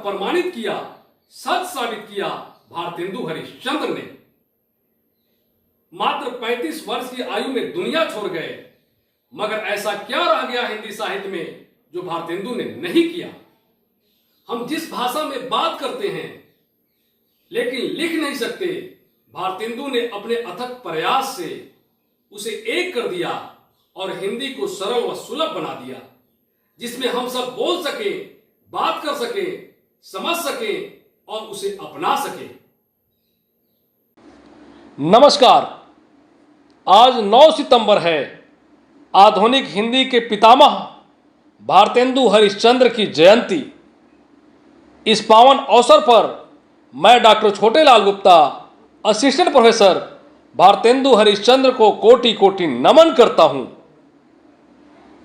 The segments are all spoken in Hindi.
प्रमाणित किया, सच साबित किया भारतेंदु हरिश्चंद्र ने। मात्र 35 वर्ष की आयु में दुनिया छोड़ गए, मगर ऐसा क्या रह गया हिंदी साहित्य में जो भारतेंदु ने नहीं किया। हम जिस भाषा में बात करते हैं लेकिन लिख नहीं सकते, भारतेंदु ने अपने अथक प्रयास से उसे एक कर दिया और हिंदी को सरल व सुलभ बना दिया, जिसमें हम सब बोल सके, बात कर सके, समझ सके और उसे अपना सके। नमस्कार, आज 9 सितंबर है। आधुनिक हिंदी के पितामह भारतेंदु हरिश्चंद्र की जयंती। इस पावन अवसर पर मैं doctor Chhotelal Gupta, assistant professor, Bharatendu Harishchandra को कोटि कोटि नमन करता हूं।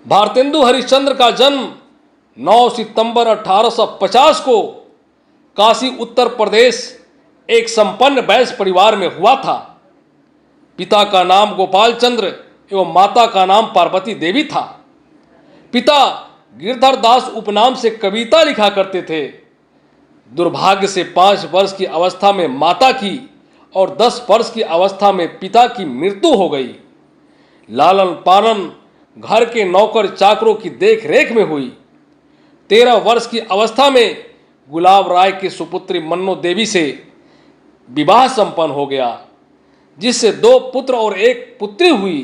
भारतेंदु हरिश्चंद्र का जन्म 9 सितंबर 1850 को काशी उत्तर प्रदेश एक संपन्न वैश्य परिवार में हुआ था। पिता का नाम गोपाल चंद्र एवं माता का नाम पार्वती देवी था। पिता गिरधर दास उपनाम से कविता लिखा करते थे। दुर्भाग्य से 5 वर्ष की अवस्था में माता की और 10 वर्ष की अवस्था में पिता की मृत्यु हो गई। लालन पालन घर के नौकर चाकरों की देख रेख में हुई। 13 वर्ष की अवस्था में गुलाब राय की सुपुत्री मन्नो देवी से विवाह संपन्न हो गया, जिससे 2 पुत्र और 1 पुत्री हुई।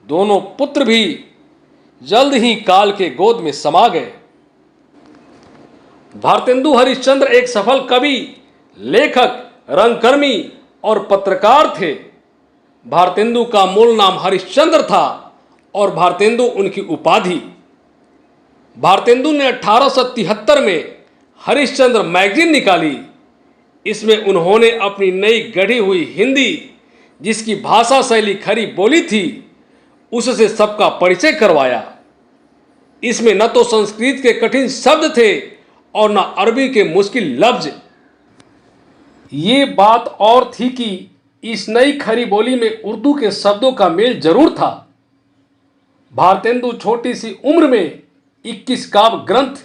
दोनों पुत्र भी जल्द ही काल के गोद में समा गए। भारतेंदु हरिश्चंद्र एक सफल कवि, लेखक, रंगकर्मी और पत्रकार थे। भारतेंदु का मूल नाम हरिश्चंद्र था और भारतेंदु उनकी उपाधि। भारतेंदु ने 1873 में हरिश्चंद्र मैगजीन निकाली। इसमें उन्होंने अपनी नई गढ़ी हुई हिंदी, जिसकी भाषा शैली खरी बोली थी, उससे सबका परिचय करवाया। इसमें न तो संस्कृत के कठिन शब्द थे और न अरबी के मुश्किल लफ्ज। ये बात और थी कि इस नई खरी बोली में उर्दू के शब्दों का मेल जरूर था। भारतेंदु छोटी सी उम्र में 21 काव्य ग्रंथ,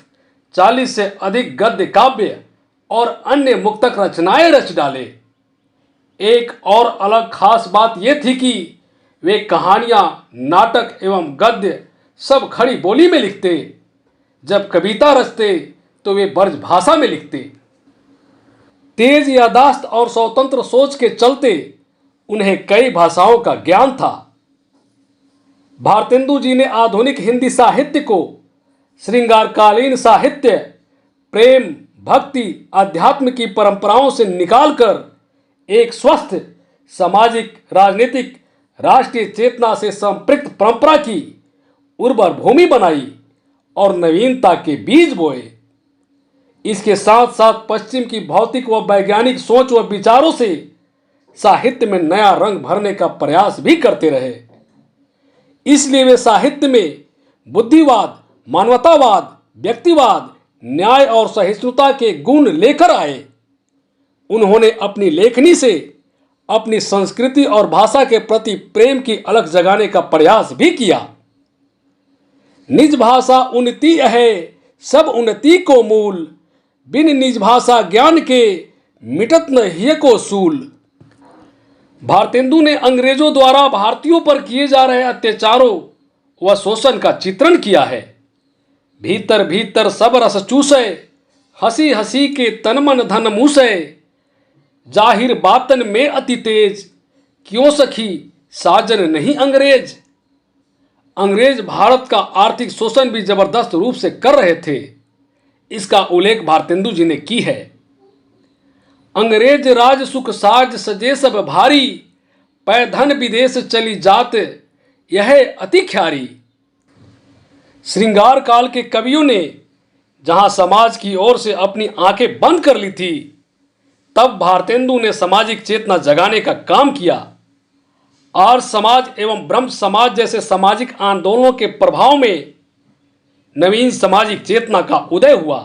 40 से अधिक गद्य काव्य और अन्य मुक्तक रचनाएं रच डाले। एक और अलग खास बात यह थी कि वे कहानियां, नाटक एवं गद्य सब खड़ी बोली में लिखते। जब कविता रचते तो वे ब्रज भाषा में लिखते। तेज याददाश्त और स्वतंत्र सोच के चलते उन्हें कई भाषाओं का ज्ञान था। भारतेंदु जी ने आधुनिक हिंदी साहित्य को श्रृंगारकालीन साहित्य, प्रेम, भक्ति, अध्यात्म की परंपराओं से निकालकर एक स्वस्थ सामाजिक, राजनीतिक, राष्ट्रीय चेतना से संपृक्त परंपरा की उर्वर भूमि बनाई और नवीनता के बीज बोए। इसके साथ साथ पश्चिम की भौतिक व वैज्ञानिक सोच व विचारों से साहित्य में नया रंग भरने का प्रयास भी करते रहे। इसलिए वे साहित्य में बुद्धिवाद, मानवतावाद, व्यक्तिवाद, न्याय और सहिष्णुता के गुण लेकर आए। उन्होंने अपनी लेखनी से अपनी संस्कृति और भाषा के प्रति प्रेम की अलख जगाने का प्रयास भी किया। निज भाषा उन्नति है, सब उन्नति को मूल, बिन निज भाषा ज्ञान के मिटत न हिय को सूल। भारतेंदु ने अंग्रेजों द्वारा भारतीयों पर किए जा रहे अत्याचारों व शोषण का चित्रण किया है। भीतर भीतर सब रस चूसे, हंसी हंसी के तन मन धन मूसे, जाहिर बातन में अति तेज, क्यों सखी साजन नहीं अंग्रेज। अंग्रेज भारत का आर्थिक शोषण भी जबरदस्त रूप से कर रहे थे। इसका उल्लेख भारतेंदु जी ने की है। अंग्रेज राज सुख साज सजे सब भारी, पै धन विदेश चली जात यह अति ख्यारी। श्रृंगार काल के कवियों ने जहां समाज की ओर से अपनी आंखें बंद कर ली थी, तब भारतेंदु ने सामाजिक चेतना जगाने का काम किया। आर्य समाज एवं ब्रह्म समाज जैसे सामाजिक आंदोलनों के प्रभाव में नवीन सामाजिक चेतना का उदय हुआ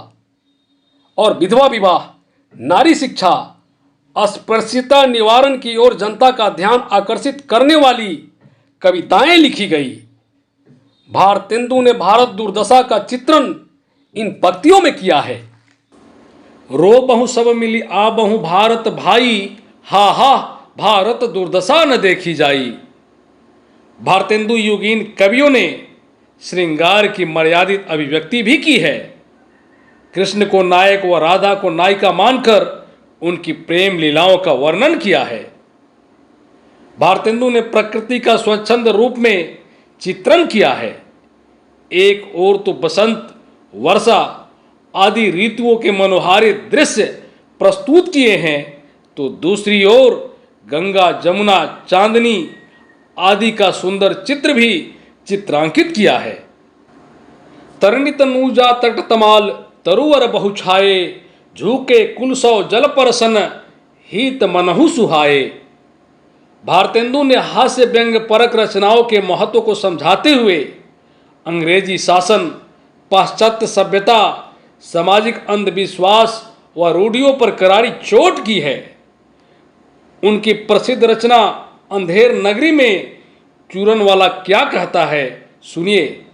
और विधवा विवाह, नारी शिक्षा, अस्पृश्यता निवारण की ओर जनता का ध्यान आकर्षित करने वाली कविताएं लिखी गई। भारतेंदु ने भारत दुर्दशा का चित्रण इन पंक्तियों में किया है। रो बहु सब मिली आ बहु भारत भाई, हा हा भारत दुर्दशा न देखी जाई। भारतेंदु युगीन कवियों ने श्रृंगार की मर्यादित अभिव्यक्ति भी की है। कृष्ण को नायक व राधा को नायिका मानकर उनकी प्रेम लीलाओं का वर्णन किया है। भारतेंदु ने प्रकृति का स्वच्छंद रूप में चित्रण किया है। एक ओर तो बसंत, वर्षा आदि ऋतुओं के मनोहारी दृश्य प्रस्तुत किए हैं, तो दूसरी ओर गंगा, जमुना, चांदनी आदि का सुंदर चित्र भी चित्रांकित किया है। तरणित नूजा तट तमाल तरुवर बहु छाए, झूके कुलसौ जल परसन हित मनहु सुहाए। भारतेंदु ने हास्य व्यंग परक रचनाओं के महत्व को समझाते हुए अंग्रेजी शासन, पाश्चात्य सभ्यता, सामाजिक अंधविश्वास व रूढ़ियों पर करारी चोट की है। उनकी प्रसिद्ध रचना अंधेर नगरी में चूरन वाला क्या कहता है, सुनिए।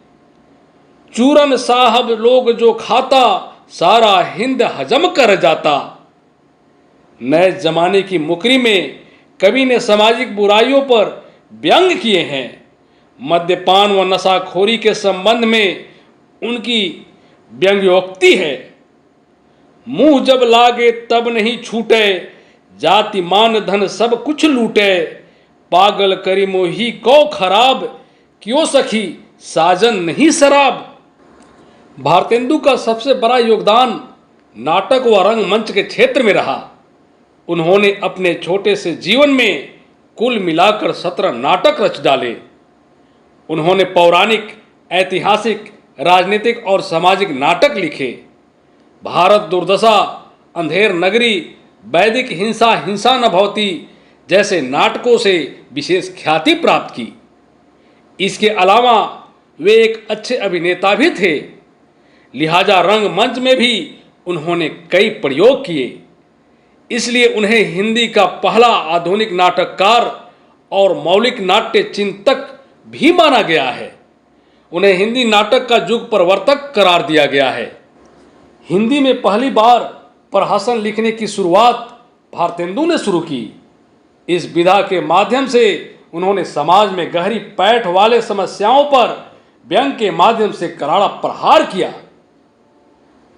चूरन साहब लोग जो खाता, सारा हिंद हजम कर जाता। नए जमाने की मुकरी में कवि ने सामाजिक बुराइयों पर व्यंग किए हैं। मद्यपान व नशाखोरी के संबंध में उनकी व्यंग्योक्ति है। मुंह जब लागे तब नहीं छूटे, जाति मान धन सब कुछ लूटे। पागल करी मोही को खराब, क्यों सखी साजन नहीं शराब। भारतेंदु का सबसे बड़ा योगदान नाटक व रंगमंच के क्षेत्र में रहा। उन्होंने अपने छोटे से जीवन में कुल मिलाकर 17 नाटक रच डाले। उन्होंने पौराणिक, ऐतिहासिक, राजनीतिक और सामाजिक नाटक लिखे। भारत दुर्दशा, अंधेर नगरी, वैदिक हिंसा हिंसा न भवती जैसे नाटकों से विशेष ख्याति प्राप्त की। इसके अलावा वे एक अच्छे अभिनेता भी थे, लिहाजा रंगमंच में भी उन्होंने कई प्रयोग किए। इसलिए उन्हें हिंदी का पहला आधुनिक नाटककार और मौलिक नाट्य चिंतक भी माना गया है। उन्हें हिंदी नाटक का युग प्रवर्तक करार दिया गया है। हिंदी में पहली बार प्रहसन लिखने की शुरुआत भारतेंदु ने शुरू की। इस विधा के माध्यम से उन्होंने समाज में गहरी पैठ वाले समस्याओं पर व्यंग के माध्यम से करारा प्रहार किया।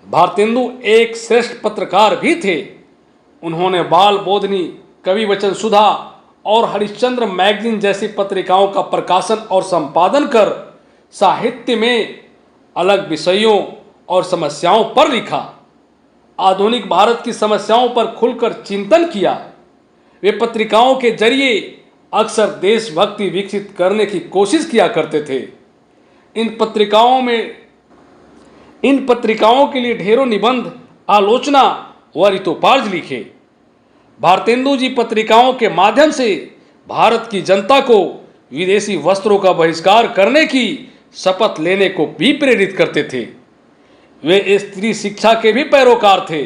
भारतेंदु एक श्रेष्ठ पत्रकार भी थे। उन्होंने बाल बोधनी, कवि वचन सुधा और हरिश्चंद्र मैगजीन जैसी पत्रिकाओं का प्रकाशन और संपादन कर साहित्य में अलग विषयों और समस्याओं पर लिखा। आधुनिक भारत की समस्याओं पर खुलकर चिंतन किया। वे पत्रिकाओं के जरिए अक्सर देशभक्ति विकसित करने की कोशिश किया करते थे। इन पत्रिकाओं के लिए ढेरों निबंध, आलोचना व रितोपार्ज लिखे। भारतेंदु जी पत्रिकाओं के माध्यम से भारत की जनता को विदेशी वस्त्रों का बहिष्कार करने की शपथ लेने को भी प्रेरित करते थे। वे स्त्री शिक्षा के भी पैरोकार थे।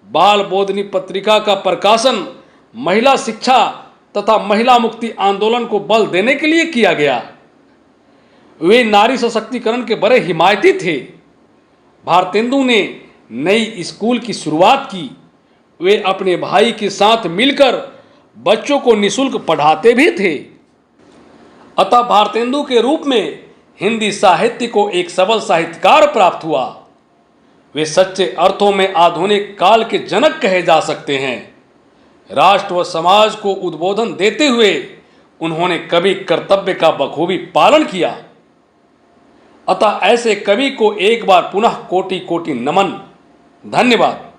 बाल बोधनी पत्रिका का प्रकाशन महिला शिक्षा तथा महिला मुक्ति आंदोलन को बल देने के लिए किया गया। वे नारी सशक्तिकरण के बड़े हिमायती थे। भारतेंदु ने नई स्कूल की शुरुआत की। वे अपने भाई के साथ मिलकर बच्चों को निःशुल्क पढ़ाते भी थे। अतः भारतेंदु के रूप में हिंदी साहित्य को एक सबल साहित्यकार प्राप्त हुआ। वे सच्चे अर्थों में आधुनिक काल के जनक कहे जा सकते हैं। राष्ट्र व समाज को उद्बोधन देते हुए उन्होंने कवि कर्तव्य का बखूबी पालन किया। अतः ऐसे कवि को एक बार पुनः कोटि कोटि नमन। धन्यवाद।